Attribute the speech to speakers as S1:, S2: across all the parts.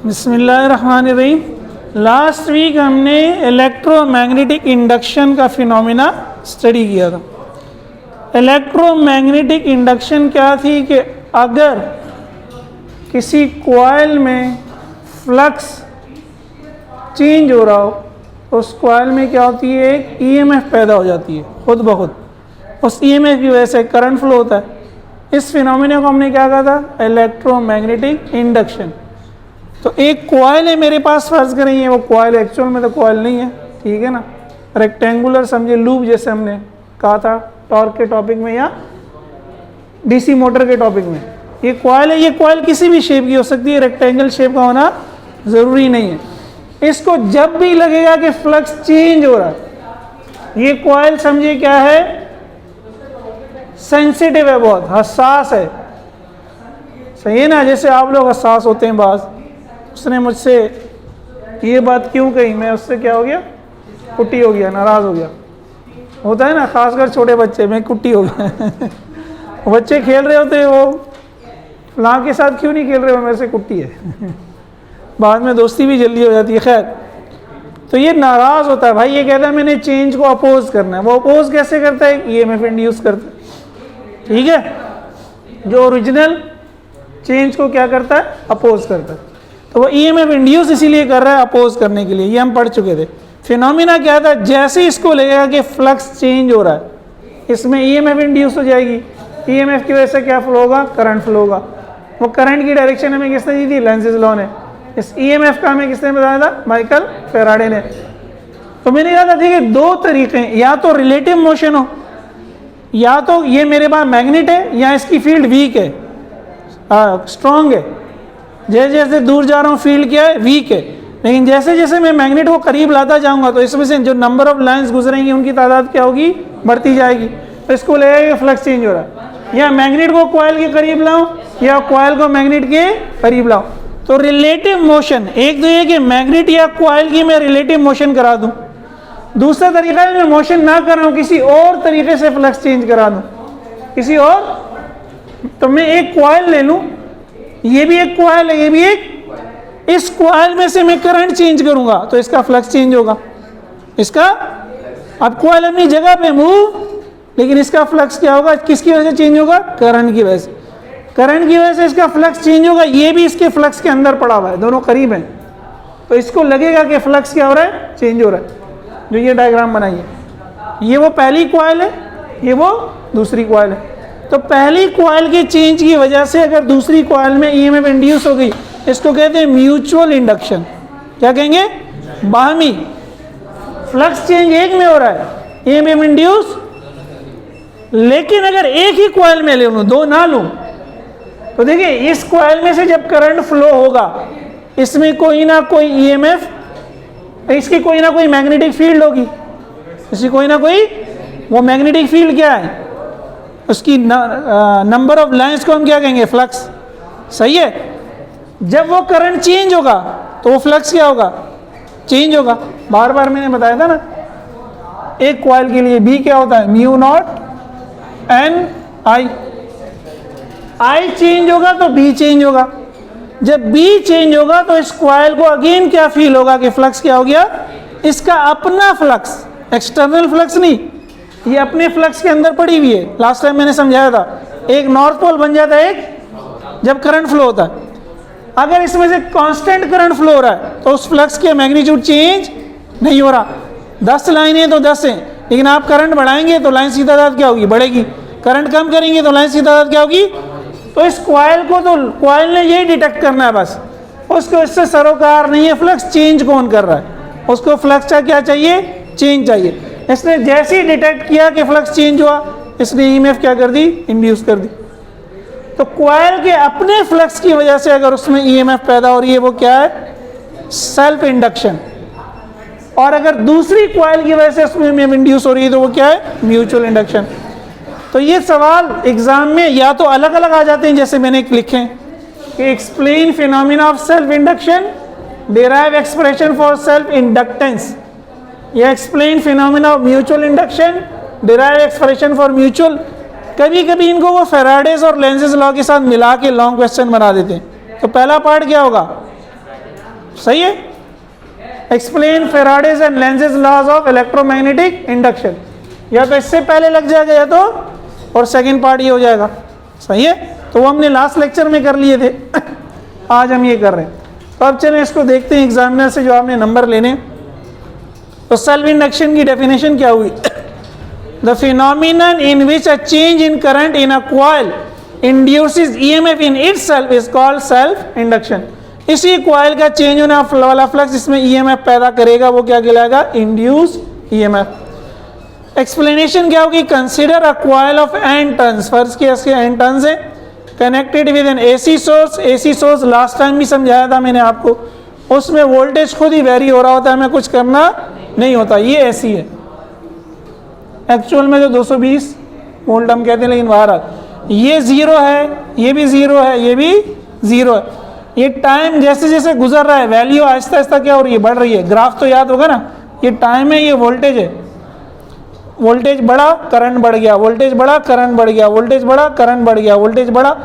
S1: बिस्मिल्लाहिर्रहमानिर्रहीम। Last week हमने electromagnetic induction का फिनोमिना स्टडी किया था। इलेक्ट्रोमैग्नेटिक इंडक्शन क्या थी कि अगर किसी कॉइल में फ्लक्स चेंज हो रहा हो, उस कॉइल में क्या होती है, एक ईएमएफ पैदा हो जाती है खुद ब खुद। उस ईएमएफ की वजह से करंट फ्लो होता है। इस फिनोमिना को हमने क्या कहा था, इलेक्ट्रोमैग्नेटिक इंडक्शन। तो एक कॉइल है मेरे पास, फर्ज करें ये वो कॉइल, एक्चुअल में तो कॉइल नहीं है, ठीक है ना, रेक्टेंगुलर समझे, लूप जैसे हमने कहा था टॉर्क के टॉपिक में या डीसी मोटर के टॉपिक में। ये कॉइल है, ये कॉइल किसी भी शेप की हो सकती है, रेक्टेंगल शेप का होना ज़रूरी नहीं है। इसको जब भी लगेगा कि फ्लक्स चेंज हो रहा है, ये कॉइल समझिए क्या है, सेंसिटिव है, बहुत हसास है, सही है ना। जैसे आप लोग हसास होते हैं, बाज उसने मुझसे ये बात क्यों कही, मैं उससे क्या हो गया, कुट्टी हो गया, नाराज़ हो गया, होता है ना, खासकर छोटे बच्चे में कुट्टी हो गया बच्चे खेल रहे होते हैं, वो फलां के साथ क्यों नहीं खेल रहे हो, मेरे से कुट्टी है बाद में दोस्ती भी जल्दी हो जाती है। खैर, तो ये नाराज़ होता है भाई, ये कहता है मैंने चेंज को अपोज करना है। वो अपोज कैसे करता है, ईएमएफ इंड्यूस करता है, ठीक है। जो ओरिजिनल चेंज को क्या करता है, अपोज करता है। तो वो ईएमएफ इंड्यूस इसीलिए कर रहा है, अपोज करने के लिए। ये हम पढ़ चुके थे। फिनोमिना क्या था, जैसे इसको लगेगा कि फ्लक्स चेंज हो रहा है, इसमें ईएमएफ इंड्यूस हो जाएगी। ईएमएफ की वजह से क्या फ्लो होगा, करंट फ्लो होगा। वो करंट की डायरेक्शन हमें किसने दी थी, लेंज़ेस लॉ ने। इस ईएमएफ का हमें किसने बताया था, माइकल फैराडे ने। तो मैंने कहा था देखिए दो तरीके, या तो रिलेटिव मोशन हो, या तो ये मेरे पास मैग्नेट है या इसकी फील्ड वीक है, स्ट्रॉन्ग है। जैसे जैसे दूर जा रहा हूँ फील्ड क्या है, वीक है। लेकिन जैसे जैसे मैं मैग्नेट को करीब लाता जाऊंगा तो इसमें से जो नंबर ऑफ लाइंस गुजरेंगी उनकी तादाद क्या होगी, बढ़ती जाएगी। तो इसको लगेगा कि फ्लक्स चेंज हो रहा है। या मैग्नेट को कॉइल के करीब लाऊं या कॉइल को मैग्नेट के करीब लाऊं। तो रिलेटिव मोशन, एक तो ये कि मैग्नेट या कॉइल की मैं रिलेटिव मोशन करा दूं। दूसरा तरीका है मैं मोशन ना कर रहा हूँ, किसी और तरीके से फ्लक्स चेंज करा दूं, किसी और। तो मैं एक कॉइल ले लूं, ये भी एक कॉइल है, ये भी एक, इस कॉइल में से मैं करंट चेंज करूंगा तो इसका फ्लक्स चेंज होगा। इसका, अब कॉइल अपनी जगह पे मूव, लेकिन इसका फ्लक्स क्या होगा, किसकी वजह से चेंज होगा, करंट की वजह से। करंट की वजह से इसका फ्लक्स चेंज होगा। ये भी इसके फ्लक्स के अंदर पड़ा हुआ है, दोनों करीब हैं, तो इसको लगेगा कि फ्लक्स क्या हो रहा है, चेंज हो रहा है। जो ये डायग्राम बनाइए, ये वो पहली कॉइल है, ये वो दूसरी कॉइल है। तो पहली कॉइल के चेंज की वजह से अगर दूसरी कॉइल में ईएमएफ इंड्यूस हो गई, इसको कहते हैं म्यूचुअल इंडक्शन। क्या कहेंगे, बाहमी। फ्लक्स चेंज एक में हो रहा है, ईएमएफ इंड्यूस। लेकिन अगर एक ही कॉइल में ले लूं, दो ना लूं, तो देखिए इस कॉइल में से जब करंट फ्लो होगा, इसमें कोई ना कोई ईएमएफ, इसकी कोई ना कोई मैग्नेटिक फील्ड होगी, इसकी कोई ना कोई, वो मैग्नेटिक फील्ड क्या है, उसकी नंबर ऑफ लाइंस को हम क्या कहेंगे, फ्लक्स, सही है। जब वो करंट चेंज होगा तो वो फ्लक्स क्या होगा, चेंज होगा। बार बार मैंने बताया था ना, एक कॉइल के लिए बी क्या होता है, mu not an I. I change होगा तो बी चेंज होगा। जब बी चेंज होगा तो इस कॉइल को अगेन क्या फील होगा कि फ्लक्स क्या हो गया, इसका अपना फ्लक्स, एक्सटर्नल फ्लक्स नहीं, ये अपने फ्लक्स के अंदर पड़ी हुई है। लास्ट टाइम मैंने समझाया था, एक नॉर्थ पोल बन जाता है एक, जब करंट फ्लो होता है। अगर इसमें से कांस्टेंट करंट फ्लो हो रहा है तो उस फ्लक्स के मैग्नीट्यूड चेंज नहीं हो रहा। 10 लाइनें हैं तो 10 हैं, लेकिन आप करंट बढ़ाएंगे तो लाइन की तादाद क्या होगी, बढ़ेगी। करंट कम करेंगे तो लाइन की तादाद क्या होगी। तो इस कॉइल को, तो कॉइल ने यही डिटेक्ट करना है बस, उसको इससे सरोकार नहीं है फ्लक्स चेंज कौन कर रहा है, उसको फ्लक्स का क्या चाहिए, चेंज चाहिए। इसने जैसे ही डिटेक्ट किया कि फ्लक्स चेंज हुआ, इसने ईएमएफ क्या कर दी, इंड्यूस कर दी। तो कॉइल के अपने फ्लक्स की वजह से अगर उसमें ईएमएफ पैदा हो रही है, वो क्या है, सेल्फ इंडक्शन। और अगर दूसरी कॉइल की वजह से उसमें ईएमएफ इंड्यूस हो रही है तो वो क्या है, म्यूचुअल इंडक्शन। तो ये सवाल एग्जाम में या तो अलग अलग आ जाते हैं, जैसे मैंने लिखे कि explain phenomena of self induction, derive expression for self inductance, या explain phenomena of mutual induction, derive expression for mutual. कभी कभी इनको वो फेराडेज और लेंजेस लॉ के साथ मिला के लॉन्ग क्वेश्चन बना देते हैं। तो पहला पार्ट क्या होगा, सही है, explain Faraday's and Lenz's laws of electromagnetic induction, या तो इससे पहले लग जाएगा या तो, और सेकंड पार्ट ये हो जाएगा, सही है। तो वो हमने लास्ट लेक्चर में कर लिए थे, आज हम ये कर रहे हैं। तो अब चलें इसको देखते हैं एग्जामिनर से जो आपने नंबर लेने। तो सेल्फ इंडक्शन की डेफिनेशन क्या हुई, the phenomenon in which a change in current in a coil induces EMF in itself is called self induction. इसी कॉइल का चेंज होने वाला फ्लक्स इसमें ईएमएफ पैदा करेगा, वो क्या कहलाएगा, इंड्यूस ईएमएफ। एक्सप्लेनेशन क्या होगी, consider a coil of N turns, फर्ज किया इसके एन टर्न्स है, connected with an AC source. AC source last time भी समझाया था मैंने आपको, उसमें वोल्टेज खुद ही वेरी हो रहा होता है, हमें कुछ करना नहीं होता। ये एसी है, एक्चुअल में जो 220 वोल्ट हम कहते हैं, लेकिन बाहर ये जीरो है, ये भी जीरो है, ये भी जीरो है। ये टाइम जैसे जैसे गुजर रहा है वैल्यू आहिस्ता आहिस्ता क्या हो रही है, बढ़ रही है। ग्राफ तो याद होगा ना, ये टाइम है, ये वोल्टेज है, वोल्टेज बढ़ा करंट बढ़ गया, वोल्टेज बढ़ा करंट बढ़ गया, वोल्टेज बढ़ा करंट बढ़ गया, वोल्टेज बढ़ा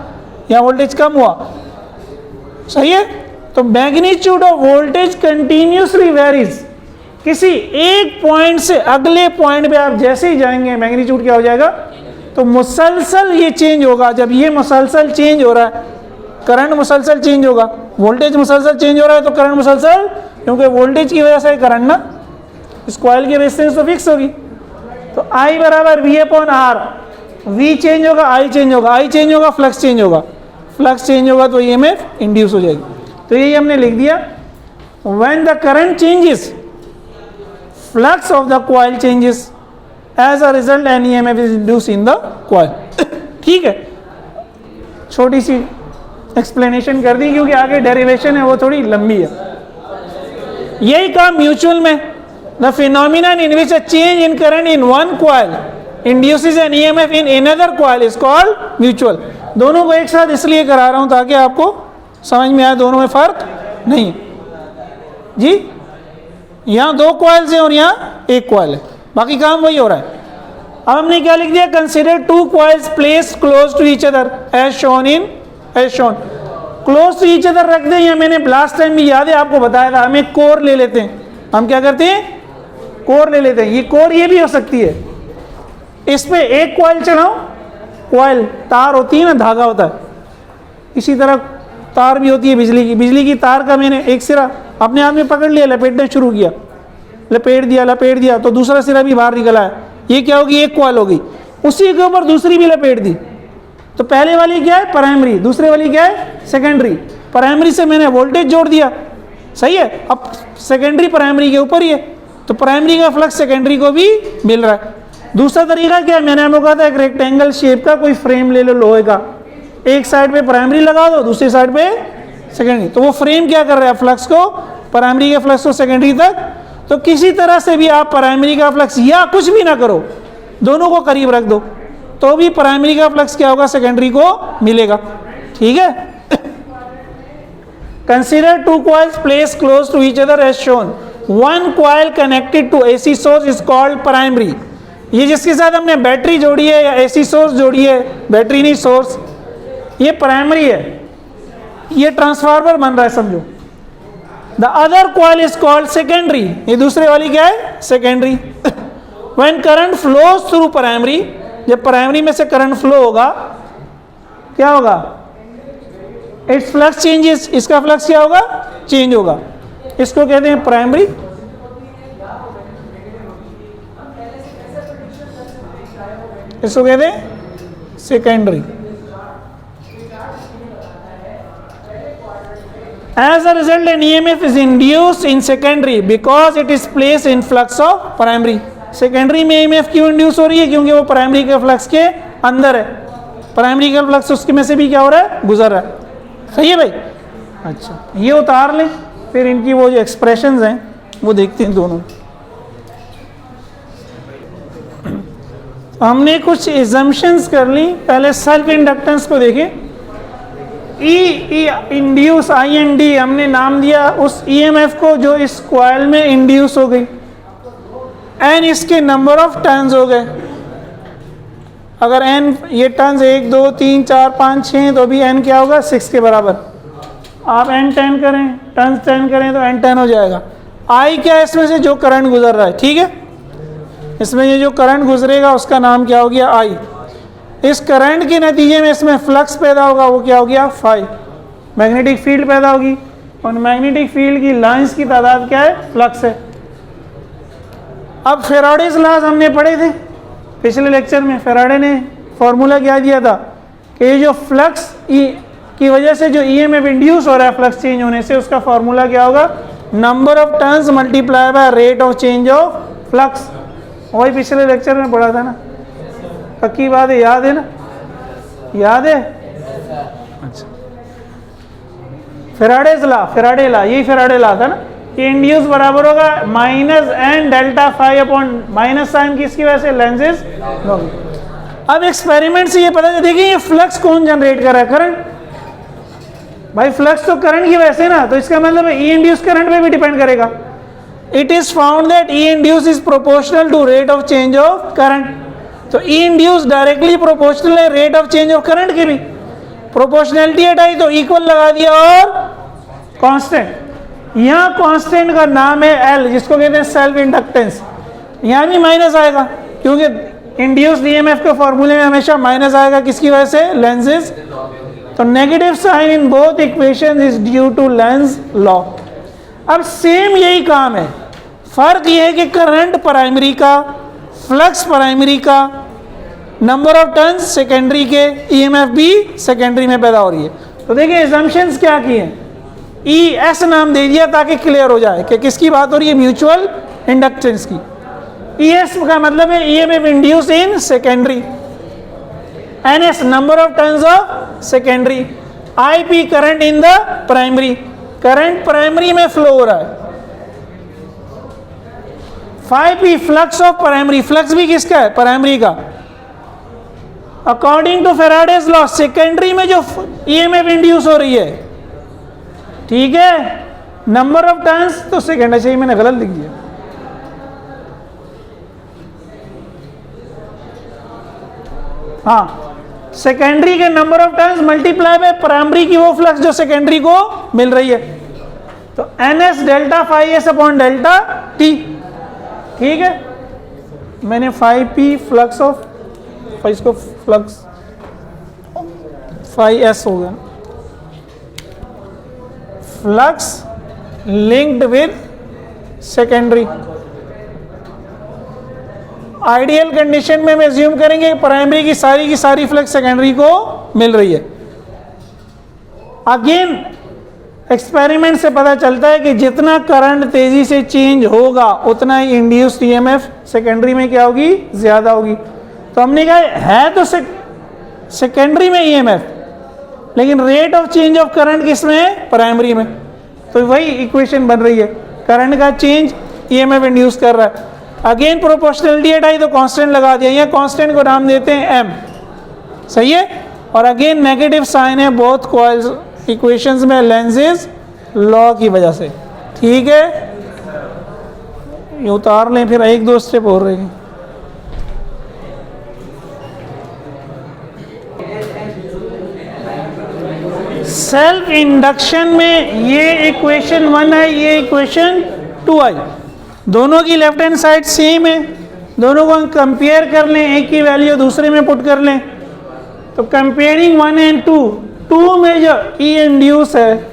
S1: या वोल्टेज कम हुआ, सही है। तो magnitude of voltage continuously varies, किसी एक पॉइंट से अगले पॉइंट पे आप जैसे ही जाएंगे मैग्नीट्यूड क्या हो जाएगा, तो मुसलसल ये चेंज होगा। जब ये मुसलसल चेंज हो रहा है, करंट मुसलसल चेंज होगा, वोल्टेज मुसलसल चेंज हो रहा है, तो करंट मुसलसल, क्योंकि वोल्टेज की वजह से करंट ना, इस कॉइल की रेजिस्टेंस तो फिक्स होगी। तो I बराबर V upon R, V change होगा, I चेंज होगा, I चेंज होगा, फ्लक्स चेंज होगा, फ्लक्स चेंज होगा तो EMF इंड्यूस हो जाएगी। तो यही हमने लिख दिया, when the current changes flux of the coil changes, as a result an EMF is induce in the coil. ठीक है, छोटी सी एक्सप्लेनेशन कर दी क्योंकि आगे डेरिवेशन है वो थोड़ी लंबी है। यही काम म्यूचुअल में, the phenomenon in which a change in current in one coil induces an EMF in another coil is called mutual. दोनों को एक साथ इसलिए करा रहा हूं ताकि आपको समझ में आए दोनों में फर्क नहीं जी। यहां दो कॉइल्स हैं और यहां एक कॉइल है, बाकी काम वही हो रहा है। अब हमने क्या लिख दिया, consider two coils placed close to each other as shown in, as shown. Close to each other रख दें, या मैंने लास्ट टाइम भी याद है आपको बताया था, हम एक कोर ले लेते हैं। हम क्या करते हैं, कोर ले लेते हैं। ये कोर ये भी हो सकती है, इस पे एक कॉइल चढ़ाओ, कॉइल तार होती है ना, धागा होता है, इसी तरह तार भी होती है बिजली की। बिजली की तार का मैंने एक सिरा अपने हाथ में पकड़ लिया, लपेटना शुरू किया, लपेट दिया, तो दूसरा सिरा भी बाहर निकला है। ये क्या होगी, एक कॉइल होगी, उसी के ऊपर दूसरी भी लपेट दी। तो पहले वाली क्या है, प्राइमरी, दूसरे वाली क्या है, सेकेंडरी। प्राइमरी से मैंने वोल्टेज जोड़ दिया, सही है। अब सेकेंडरी प्राइमरी के ऊपर ही है, तो प्राइमरी का फ्लक्स सेकेंडरी को भी मिल रहा है। दूसरा तरीका क्या है, मैंने आपको कहा था, एक रेक्टेंगल शेप का कोई फ्रेम ले लो लोहे का, एक साइड पे प्राइमरी लगा दो, दूसरी साइड पे सेकेंडरी। तो वो फ्रेम क्या कर रहा है, फ्लक्स को, प्राइमरी के फ्लक्स को सेकेंडरी तक। तो किसी तरह से भी आप प्राइमरी का फ्लक्स या कुछ भी ना करो, दोनों को करीब रख दो, तो भी प्राइमरी का फ्लक्स क्या होगा, सेकेंडरी को मिलेगा। ठीक है। Consider two coils placed close to each other as shown, one coil connected to AC source is called primary. ये जिसके साथ हमने बैटरी जोड़ी है या एसी सोर्स जोड़ी है, बैटरी नहीं सोर्स, ये प्राइमरी है, ये ट्रांसफार्मर बन रहा है समझो। The other coil is called secondary, ये दूसरे वाली क्या है, secondary. When current flows through primary, जब प्राइमरी में से करंट फ्लो होगा क्या होगा, इट्स फ्लक्स चेंजेस, इसका फ्लक्स क्या होगा, चेंज होगा। इसको कहते हैं प्राइमरी, इसको कहते हैं secondary. As a result, an EMF is induced in secondary because it is placed in flux of primary. Secondary में EMF क्यों इंड्यूस हो रही है, क्योंकि वो प्राइमरी के फ्लक्स के अंदर है, प्राइमरी का फ्लक्स उसके में से भी क्या हो रहा है, गुजर रहा है। सही है भाई। अच्छा, ये उतार लें, फिर इनकी वो जो एक्सप्रेशंस हैं वो देखते हैं दोनों। हमने कुछ एजम्पशंस कर ली। पहले सेल्फ इंडक्टेंस को देखें। ई इंड्यूस IND हमने नाम दिया उस EMF को जो इस कॉइल में इंड्यूस हो गई, एन इसके नंबर ऑफ टर्न्स हो गए। अगर n ये टर्न्स 1 2 3 4 5 6 तो भी n क्या होगा 6 के बराबर। आप n 10 करें, टर्न्स 10 करें तो n 10 हो जाएगा। I क्या है इसमें से जो करंट गुजर रहा है, ठीक है, इसमें ये जो करंट गुजरेगा उसका नाम क्या हो गया I। इस करंट के नतीजे में इसमें फ्लक्स पैदा होगा, वो क्या हो गया फाई। मैग्नेटिक फील्ड पैदा होगी और मैग्नेटिक फील्ड की लाइंस की तादाद क्या है, फ्लक्स है। अब फेराडेज लॉज हमने पढ़े थे पिछले लेक्चर में। फेराडे ने फॉर्मूला क्या दिया था कि ये जो फ्लक्स की वजह से जो ईएमएफ इंड्यूस हो रहा है फ्लक्स चेंज होने से, उसका फॉर्मूला क्या होगा, number of turns multiply by rate of change of flux. वही पिछले लेक्चर में पढ़ा था ना, पक्की बात है, याद है ना, याद है। अच्छा, फेराडेज लॉ, फेराडे लॉ, यही फेराडे लॉ था ना, ये इंड्यूस बराबर होगा minus N delta phi upon, minus sign किसकी वजह से, लेंसेज। अब एक्सपेरिमेंट से ये पता चला, देखिए ये फ्लक्स कौन जनरेट कर रहा है, करंट। भाई फ्लक्स तो करंट की वजह से ना, तो इसका मतलब ई इंड्यूस करंट पे भी डिपेंड करेगा। It is found that E induce is proportional to rate of change of current. तो ई इंड्यूस डायरेक्टली प्रोपोर्शनल है rate of change of current के भी। प्रोपोर्शनैलिटी हटाई तो इक्वल लगा दिया और कांस्टेंट। यहाँ कांस्टेंट का नाम है एल, जिसको कहते हैं सेल्फ इंडक्टेंस। यहाँ भी माइनस आएगा क्योंकि इंड्यूस्ड ईएमएफ के फॉर्मूले में हमेशा माइनस आएगा, किसकी वजह से, लेंसेज। तो negative sign in both equations is due to Lenz law. अब सेम यही काम है, फर्क यह है कि करंट प्राइमरी का, फ्लक्स प्राइमरी का, नंबर ऑफ टर्न्स सेकेंडरी के, ईएमएफ भी सेकेंडरी में पैदा हो रही है। तो देखिए एजम्पशंस क्या किए हैं, ई एस नाम दे दिया ताकि क्लियर हो जाए कि किसकी बात हो रही है, म्यूचुअल इंडक्टेंस की। ई एस का मतलब है EMF induce in secondary, N S number of turns of secondary, I P current in the primary, current primary में फ्लो हो रहा है, phi P flux of primary, flux भी किसका है, प्राइमरी का। According to Faraday's law secondary में जो ईएमएफ इंड्यूस हो रही है, ठीक है, नंबर ऑफ टर्न्स तो सेकेंड, अच्छा मैंने गलत लिख दिया, हाँ, सेकेंडरी के number of turns multiply by primary की वो फ्लक्स जो सेकेंडरी को मिल रही है। तो N S delta phi S upon delta T, ठीक है, मैंने फाई पी फ्लक्स ऑफ, इसको फ्लक्स फाई एस हो गया, flux linked with secondary. Ideal condition में हम एज्यूम करेंगे प्राइमरी की सारी फ्लक्स सेकेंडरी को मिल रही है। अगेन एक्सपेरिमेंट से पता चलता है कि जितना करंट तेजी से चेंज होगा उतना ही इंड्यूस्ड ईएमएफ सेकेंडरी में क्या होगी, ज्यादा होगी। तो हमने कहा है तो सेकेंडरी में ईएमएफ, लेकिन rate of change of current किसमें है, प्राइमरी में। तो वही इक्वेशन बन रही है, करंट का चेंज ईएमएफ इंड्यूस कर रहा है। अगेन प्रोपोर्शनलिटी हटाई तो कांस्टेंट लगा दिया, यहाँ कांस्टेंट को नाम देते हैं एम, सही है। और अगेन नेगेटिव साइन है बोथ कॉइल्स इक्वेशंस में लेंसेज लॉ की वजह से, ठीक है। ये उतार लें, फिर एक दो स्टेप हो रही है। सेल्फ इंडक्शन में ये इक्वेशन 1 है, ये इक्वेशन 2 आई, दोनों की लेफ्ट हैंड साइड सेम है, दोनों को हम कंपेयर कर लें, एक की वैल्यू दूसरे में पुट कर लें। तो कंपेयरिंग 1 एंड 2 में जो ई इंड्यूस है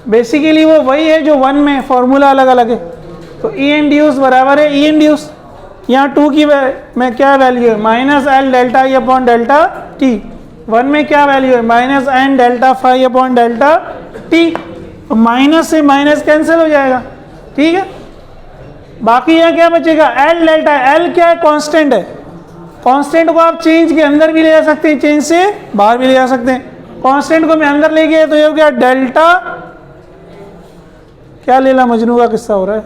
S1: बेसिकली वो वही है जो 1 में, फॉर्मूला अलग अलग है। तो ई इंड्यूस बराबर है ई इंड्यूस, यहाँ 2 की में क्या वैल्यू है, minus L delta E upon delta T. 1 में क्या वैल्यू है, minus N delta phi upon delta T. तो माइनस से माइनस कैंसिल हो जाएगा, ठीक है। बाकी यहाँ क्या बचेगा, एल डेल्टा, एल क्या है, कांस्टेंट है। कांस्टेंट को आप चेंज के अंदर भी ले जा सकते हैं, चेंज से बाहर भी ले जा सकते हैं। कांस्टेंट को मैं अंदर ले गया तो ये हो गया डेल्टा, क्या लेला मजनू का किस्सा हो रहा है,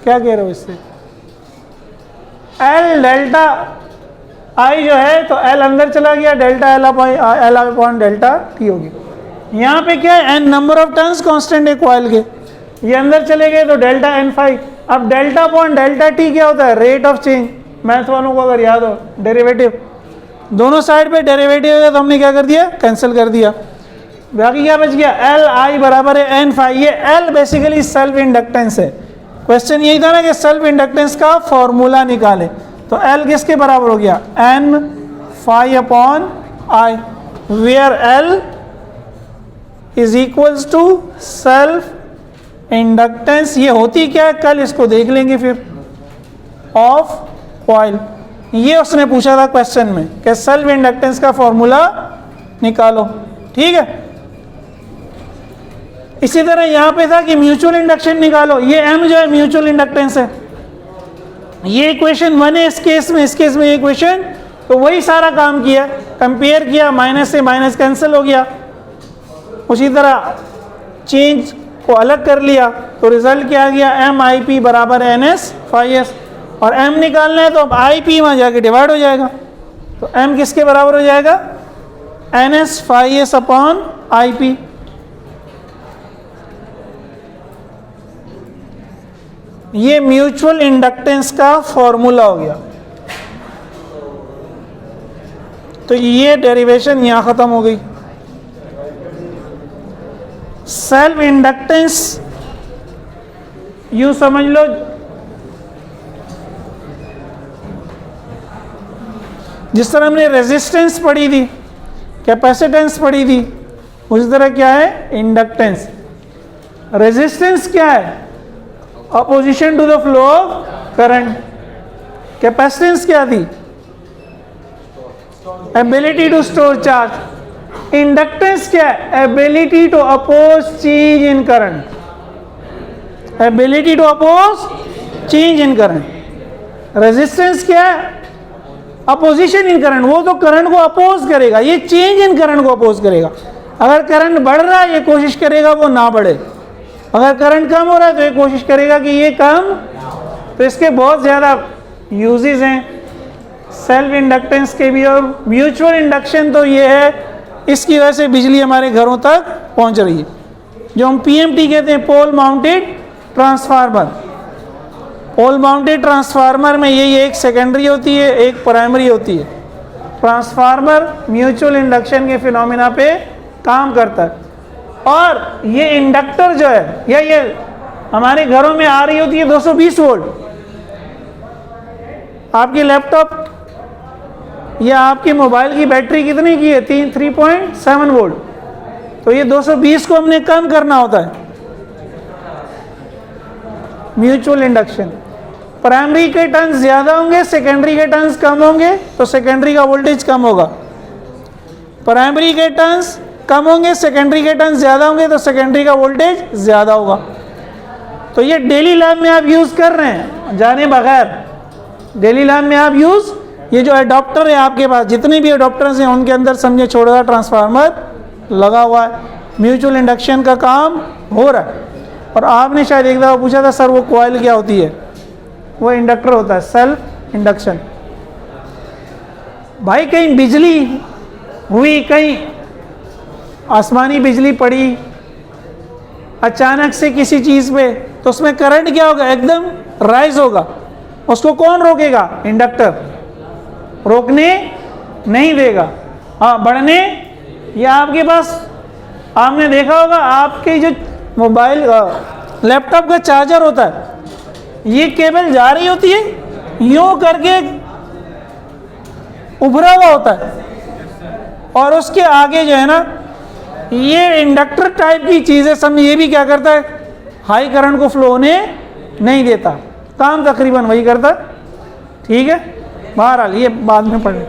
S1: क्या कह रहे हो इससे, एल डेल्टा आई जो है तो एल अंदर चला गया, delta L upon delta T होगी। यहाँ पे क्या है, N number of turns constant है कॉइल के, ये अंदर चले गए तो डेल्टा एन फाई। अब डेल्टा अपॉन डेल्टा टी क्या होता है, रेट ऑफ चेंज। मैथ वालों को अगर याद हो, डेरिवेटिव दोनों साइड पे डेरिवेटिव है तो हमने क्या कर दिया, कैंसिल कर दिया। बाकी क्या बच गया, एल आई बराबर है एन फाई। ये एल बेसिकली सेल्फ इंडक्टेंस है। क्वेश्चन यही था ना कि सेल्फ इंडक्टेंस का फॉर्मूला निकाले, तो एल किसके बराबर हो गया, N phi upon I, where L is equals to self inductance. ये होती क्या है कल इसको देख लेंगे फिर, ऑफ कॉइल। ये उसने पूछा था क्वेश्चन में कि सेल्फ इंडक्टेंस का फॉर्मूला निकालो, ठीक है। इसी तरह यहां पे था कि म्यूचुअल इंडक्शन निकालो। ये एम जो है म्यूचुअल इंडक्टेंस है। ये इक्वेशन 1 है इस केस में ये इक्वेशन, तो वही सारा काम किया, कंपेयर किया, माइनस से माइनस कैंसिल हो गया। उसी तरह चेंज को अलग कर लिया तो रिजल्ट क्या आ गया, एम आई पी बराबर एन एस फाई एस। और m निकालना है तो अब आई पी वहाँ जाके डिवाइड हो जाएगा, तो m किसके बराबर हो जाएगा, N S phi S upon I P. ये म्यूचुअल इंडक्टेंस का फॉर्मूला हो गया। तो ये डेरिवेशन यहां खत्म हो गई। सेल्फ इंडक्टेंस यूं समझ लो, जिस तरह हमने रेजिस्टेंस पढ़ी थी, कैपेसिटेंस पढ़ी थी, उसी तरह क्या है इंडक्टेंस। रेजिस्टेंस क्या है, opposition to the flow of current. Capacitance क्या थी, ability to store charge. Inductance क्या है, ability to oppose change in current, ability to oppose change in current. Resistance क्या है, अपोजिशन इन करंट, वो तो करंट को अपोज करेगा, ये चेंज इन करंट को अपोज करेगा। अगर करंट बढ़ रहा है ये कोशिश करेगा वो ना बढ़े, अगर करंट कम हो रहा है तो ये कोशिश करेगा कि ये कम। तो इसके बहुत ज़्यादा यूजेस हैं सेल्फ इंडक्टेंस के भी। और म्यूचुअल इंडक्शन तो ये है, इसकी वजह से बिजली हमारे घरों तक पहुंच रही है, जो हम पीएमटी कहते हैं, पोल माउंटेड ट्रांसफार्मर। पोल माउंटेड ट्रांसफार्मर में यही एक सेकेंडरी होती है, एक प्राइमरी होती है। ट्रांसफार्मर म्यूचुअल इंडक्शन के फिनोमिना पे काम करता है। और ये इंडक्टर जो है, या ये हमारे घरों में आ रही होती है 220 वोल्ट। आपकी लैपटॉप या आपके मोबाइल की बैटरी कितने की है, 3.7 वोल्ट। तो ये 220 को हमने कम करना होता है, म्यूचुअल इंडक्शन। प्राइमरी के टर्न्स ज़्यादा होंगे, सेकेंडरी के टर्न्स कम होंगे, तो सेकेंडरी का वोल्टेज कम होगा। प्राइमरी के टर्न्स कम होंगे, सेकेंडरी के टर्न्स ज़्यादा होंगे, तो सेकेंडरी का वोल्टेज ज़्यादा होगा। तो ये डेली लाइफ में आप यूज़ कर रहे हैं जाने बगैर, डेली लाइफ में आप यूज़, ये जो एडॉप्टर है आपके पास, जितने भी एडॉप्टर्स हैं उनके अंदर समझे छोटा ट्रांसफार्मर लगा हुआ है, म्यूचुअल इंडक्शन का काम हो रहा है। और आपने शायद एक दफ़ा पूछा था सर वो कॉइल क्या होती है, वो इंडक्टर होता है, सेल्फ इंडक्शन। भाई कहीं बिजली हुई, कहीं आसमानी बिजली पड़ी अचानक से किसी चीज़ पे, तो उसमें करंट क्या होगा, एकदम राइज होगा। उसको कौन रोकेगा, इंडक्टर रोकने नहीं देगा, हाँ बढ़ने। या आपके पास आपने देखा होगा आपके जो मोबाइल लैपटॉप का चार्जर होता है, ये केबल जा रही होती है, यूं करके उभरा हुआ होता है, और उसके आगे जो है ना ये इंडक्टर टाइप की चीज़ है, समझ। ये भी क्या करता है, हाई करंट को फ्लो होने नहीं देता, काम तकरीबन वही करता है, ठीक है। बहरहाल ये बाद में पढ़ें।